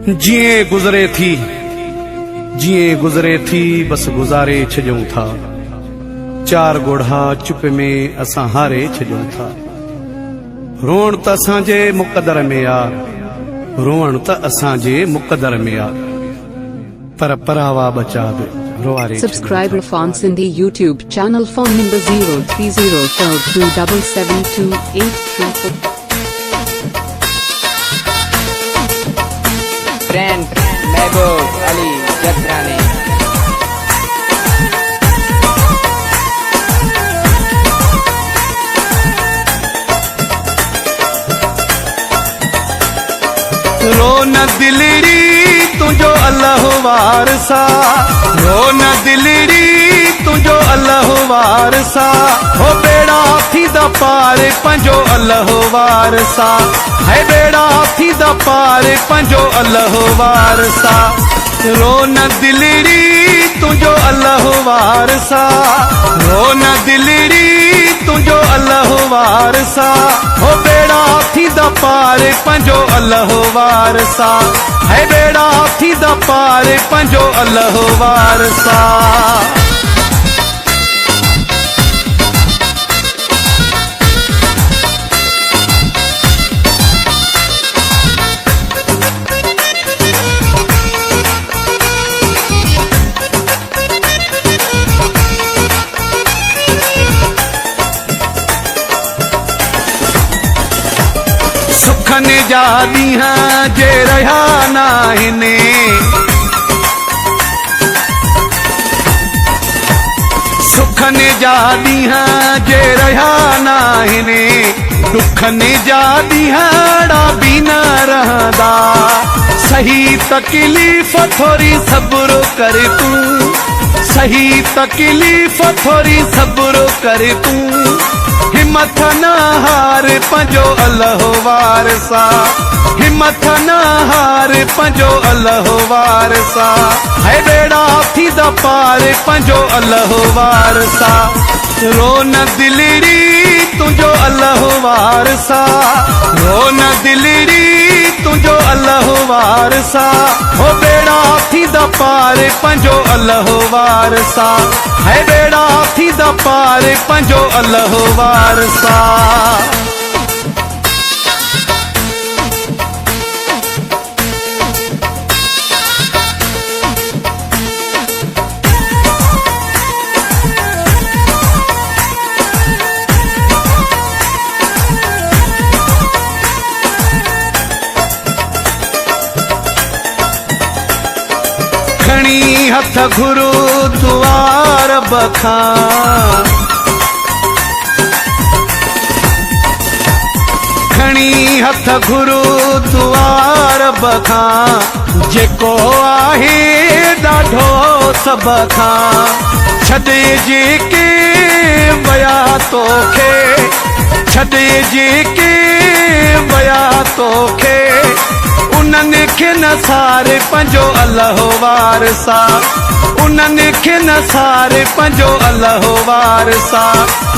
जिए गुज़रे थी बस गुज़ारे छॾूं था। चार गोढ़ा चुप में असां हारे छॾूं था। रोअण त असांजे मुक़दर में आ, रोअण त असांजे मुक़दर में आ, पर परावा बचा बि रोआरे। Subscriber Fon Sindhi YouTube channel, phone number 0304277283. Friend Mehboob Ali Jagrani. रो न दिलड़ी तुझो अल्लाह वारसा, रो न दिलड़ी तुझो अल्लाह वारसा, हो बेड़ा थी द पार पंजो अल्लाह वारसा, है बेड़ा थी द पार पंजो अल्लाह वारसा। रो न दिलड़ी तुझो अल्लाह वारसा, रो न दिलड़ी तुझो अल्लाह वारसा, हो बेड़ा थी द पार पंजो अल्लाह वारसा, है बेड़ा थी द पार पंजो अल्लाह वारसा। सुखन जा ॾींहं जे रहिया नाहिनि, सुखन जा ॾींहं जे रहिया नाहिनि, दुखन जा ॾींहं बि न रहंदा। सही तकलीफ़ थोरी सब्र कर तूं, सही तकलीफ़ थोरी सब्र कर तूं, हिम्मत न हार पंजो अल्लाह वारसा, हिम्मत न हार पंजो अल्लाह वारसा, है बेड़ा थी द पार पंजो अल्लाह वारसा। रो न दिलड़ी तुझो अल्लाह वारसा, रो न दिलड़ी तुझो अल्लाह वारसा, हो बेड़ा थी द पार पंजो अल्लाह वारसा, है बेड़ा थी द पार पंजो अल्लाह वारसा। खणी हथ घुरू दुआर बखां, खणी हथ घुरू दुआर बखां, जेको आहे ॾाढो सभ खां, छॾे जेके वया तोखे, छॾे जेके वया तोखे, उन्हनि खे न सारे पंजो अल्लाह वारसा, उन्हनि खे न सारे पंजो अल्लाह वारसा,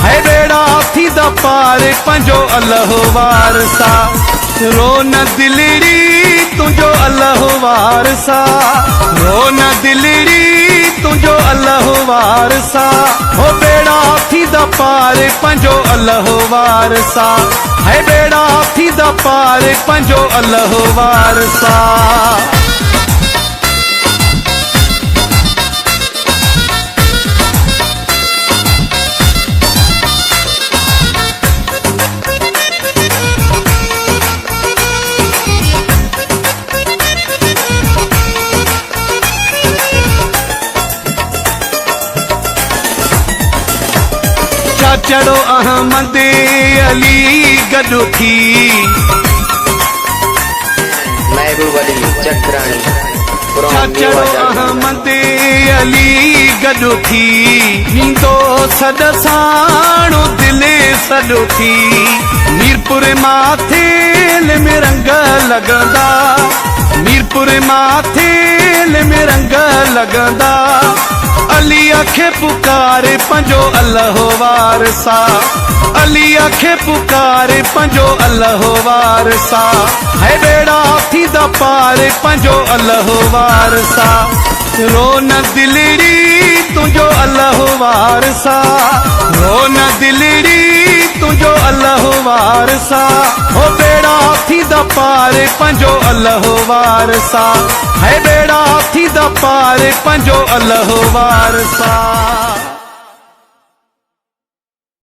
है बेड़ा थी द पार पंजो अल्लाह वारसा। रो न दिलड़ी तुझो अल्लाह वारसा, रो न दिलड़ी तुझो अल्लाह वारसा, हो बेड़ा थी द पार पंजो अल्लाह वारसा, है बेड़ा थी द पार पंजो अल्लाह वारसा। चढ़ो अहमद अली गॾु थी, Mehboob Ali Jagrani. चढ़ो अहमद अली गॾु थी, ईंदो सॾ साणो दिलि सॾो थी, मीरपुर माथे में रंग लॻंदा, मीरपुर माथे में रंग लॻंदा, अलीअ खे पुकारे पंजो अल्लाह वारसा, अलीअ खे पुकारे पंजो अल्लाह वारसा, है बेड़ा थी द पार पंजो अल्लाह वारसा रो न दिलड़ी तुझो अल्लाह वारसा रो न दिलड़ी तुझो अल्लाह वारसा हो बेड़ा हाथी दा पार पंजो अल्लाह वारसा है बेड़ा हाथी दा पार पंजो अल्लाह वारसा।